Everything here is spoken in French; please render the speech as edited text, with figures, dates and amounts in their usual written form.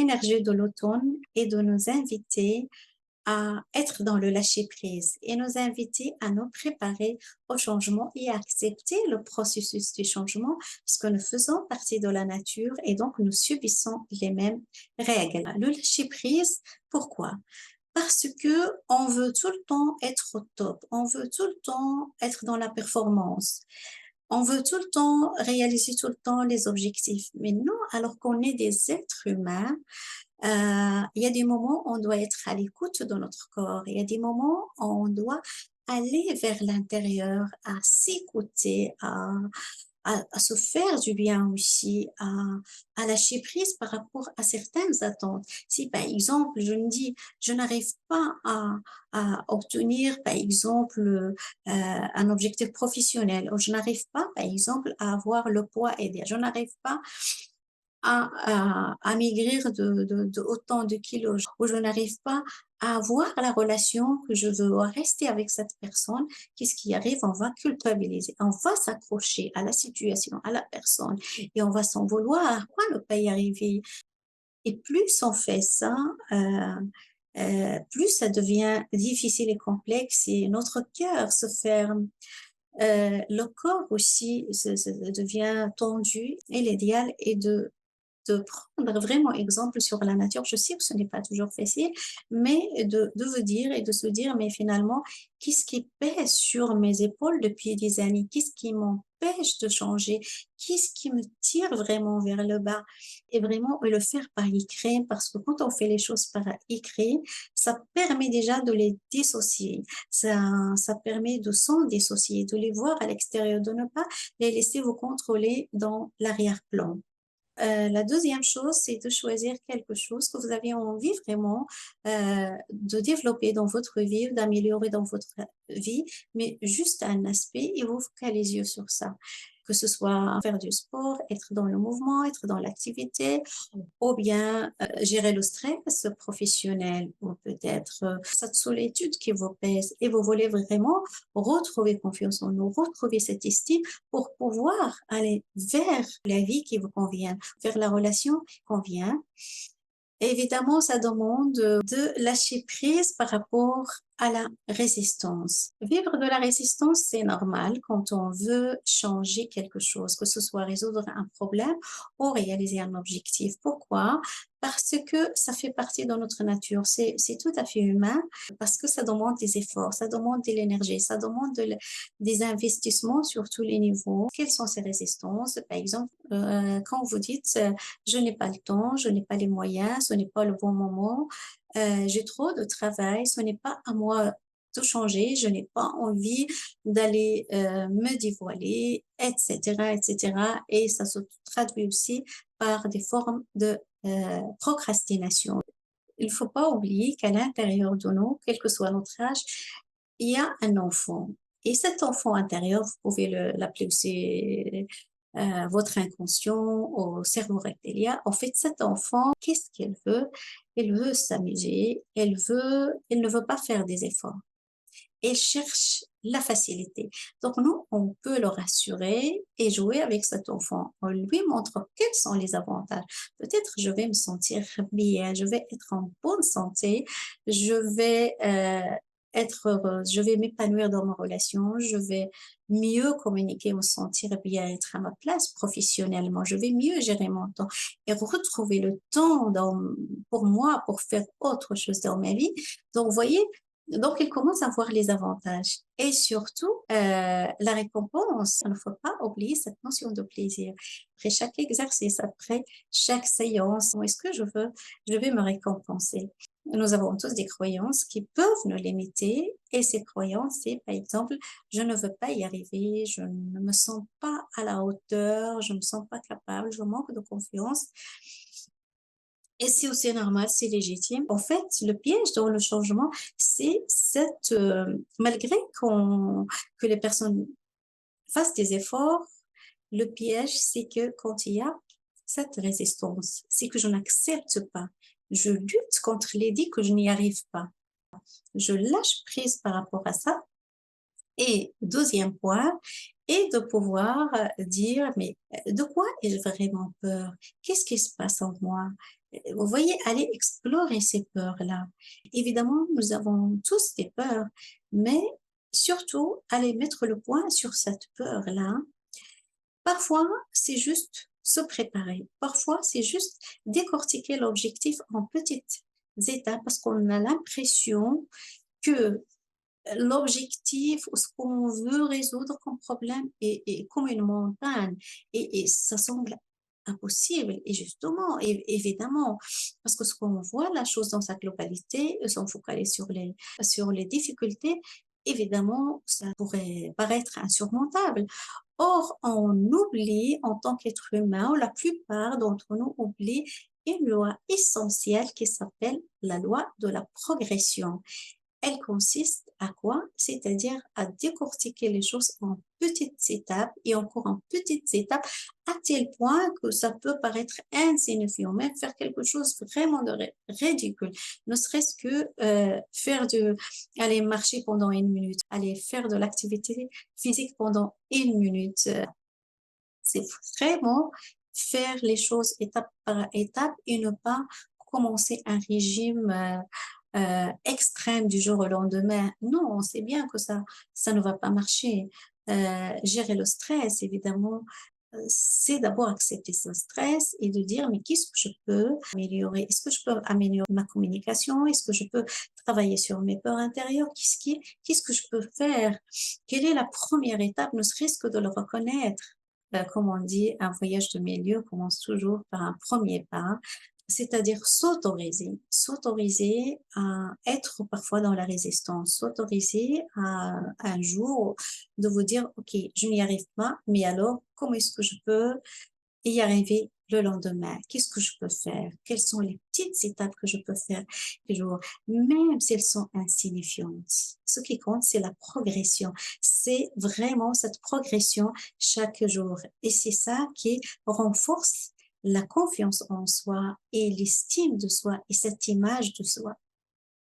l'énergie de l'automne est de nous inviter à être dans le lâcher-prise et nous inviter à nous préparer au changement et à accepter le processus du changement parce que nous faisons partie de la nature et donc nous subissons les mêmes règles. Le lâcher-prise, pourquoi? Parce que on veut tout le temps être au top, on veut tout le temps être dans la performance, on veut tout le temps réaliser tout le temps les objectifs. Mais non, alors qu'on est des êtres humains, il y a des moments où on doit être à l'écoute de notre corps. Il y a des moments où on doit aller vers l'intérieur, à s'écouter, à se faire du bien aussi, à lâcher prise par rapport à certaines attentes. Si par exemple, je me dis, je n'arrive pas à obtenir, par exemple, un objectif professionnel, ou je n'arrive pas, par exemple, à avoir le poids aidé, je n'arrive pas à maigrir de autant de kilos, où je n'arrive pas à avoir la relation que je veux, à rester avec cette personne, qu'est-ce qui arrive? On va culpabiliser, on va s'accrocher à la situation, à la personne, et on va s'en vouloir. Pourquoi ne pas y arriver? Et plus on fait ça, plus ça devient difficile et complexe et notre cœur se ferme. Le corps aussi devient tendu et l'idéal est de prendre vraiment exemple sur la nature. Je sais que ce n'est pas toujours facile, mais de vous dire et de se dire, mais finalement, qu'est-ce qui pèse sur mes épaules depuis des années? Qu'est-ce qui m'empêche de changer? Qu'est-ce qui me tire vraiment vers le bas? Et vraiment le faire par écrit, parce que quand on fait les choses par écrit, ça permet déjà de les dissocier. Ça permet de s'en dissocier, de les voir à l'extérieur, de ne pas les laisser vous contrôler dans l'arrière-plan. La deuxième chose, c'est de choisir quelque chose que vous avez envie vraiment de développer dans votre vie, d'améliorer dans votre vie, mais juste un aspect et vous focalisez sur ça. Que ce soit faire du sport, être dans le mouvement, être dans l'activité, ou bien gérer le stress professionnel, ou peut-être cette solitude qui vous pèse et vous voulez vraiment retrouver confiance en vous, retrouver cette estime pour pouvoir aller vers la vie qui vous convient, vers la relation qui convient. Évidemment, ça demande de lâcher prise par rapport à la résistance. Vivre de la résistance, c'est normal quand on veut changer quelque chose, que ce soit résoudre un problème ou réaliser un objectif. Pourquoi? Parce que ça fait partie de notre nature. C'est tout à fait humain parce que ça demande des efforts, ça demande de l'énergie, ça demande des investissements sur tous les niveaux. Quelles sont ces résistances? Par exemple, quand vous dites je n'ai pas le temps, je n'ai pas les moyens, ce n'est pas le bon moment, j'ai trop de travail, ce n'est pas à moi de changer, je n'ai pas envie d'aller me dévoiler, etc., etc. Et ça se traduit aussi par des formes de procrastination. Il ne faut pas oublier qu'à l'intérieur de nous, quel que soit notre âge, il y a un enfant. Et cet enfant intérieur, vous pouvez l'appeler aussi votre inconscient au cerveau reptilien. En fait, cet enfant, qu'est-ce qu'elle veut? Elle veut s'amuser, elle ne veut pas faire des efforts. Elle cherche la facilité. Donc, nous, on peut le rassurer et jouer avec cet enfant. On lui montre quels sont les avantages. Peut-être je vais me sentir bien, je vais être en bonne santé, je vais être heureuse, je vais m'épanouir dans ma relation, je vais mieux communiquer, me sentir bien, être à ma place professionnellement, je vais mieux gérer mon temps et retrouver le temps pour moi, pour faire autre chose dans ma vie. Donc, vous voyez, donc, il commence à voir les avantages et surtout la récompense. Il ne faut pas oublier cette notion de plaisir. Après chaque exercice, après chaque séance, est-ce que je vais me récompenser? Nous avons tous des croyances qui peuvent nous limiter et ces croyances, c'est par exemple, je ne veux pas y arriver, je ne me sens pas à la hauteur, je ne me sens pas capable, je manque de confiance. Et c'est aussi normal, c'est légitime. En fait, le piège dans le changement, c'est malgré que les personnes fassent des efforts, le piège, c'est que quand il y a cette résistance, c'est que je n'accepte pas. Je lutte contre l'idée que je n'y arrive pas. Je lâche prise par rapport à ça. Et deuxième point, et de pouvoir dire, mais de quoi ai-je vraiment peur? Qu'est-ce qui se passe en moi? Vous voyez, aller explorer ces peurs-là. Évidemment, nous avons tous des peurs, mais surtout, aller mettre le point sur cette peur-là. Parfois, c'est juste se préparer. Parfois, c'est juste décortiquer l'objectif en petites étapes parce qu'on a l'impression que l'objectif ou ce qu'on veut résoudre comme problème est comme une montagne et ça semble impossible. Et justement, évidemment, parce que ce qu'on voit la chose dans sa globalité, sans focaliser sur les difficultés, évidemment, ça pourrait paraître insurmontable. Or, on oublie en tant qu'être humain, ou la plupart d'entre nous oublient une loi essentielle qui s'appelle la loi de la progression. Elle consiste à quoi? C'est-à-dire à décortiquer les choses en petites étapes et encore en petites étapes à tel point que ça peut paraître insignifiant, même faire quelque chose vraiment de ridicule, ne serait-ce que aller marcher pendant une minute, aller faire de l'activité physique pendant une minute. C'est vraiment faire les choses étape par étape et ne pas commencer un régime extrême du jour au lendemain. Non, on sait bien que ça ne va pas marcher. Gérer le stress, évidemment, c'est d'abord accepter ce stress et de dire, mais qu'est-ce que je peux améliorer? Est-ce que je peux améliorer ma communication? Est-ce que je peux travailler sur mes peurs intérieures? Qu'est-ce que je peux faire? Quelle est la première étape, ne serait-ce que de le reconnaître? Comme on dit, un voyage de milieu commence toujours par un premier pas, c'est-à-dire s'autoriser à être parfois dans la résistance, s'autoriser à un jour de vous dire, OK, je n'y arrive pas, mais alors, comment est-ce que je peux y arriver le lendemain? Qu'est-ce que je peux faire? Quelles sont les petites étapes que je peux faire toujours, même si elles sont insignifiantes? Ce qui compte, c'est la progression. C'est vraiment cette progression chaque jour. Et c'est ça qui renforce la confiance en soi et l'estime de soi et cette image de soi.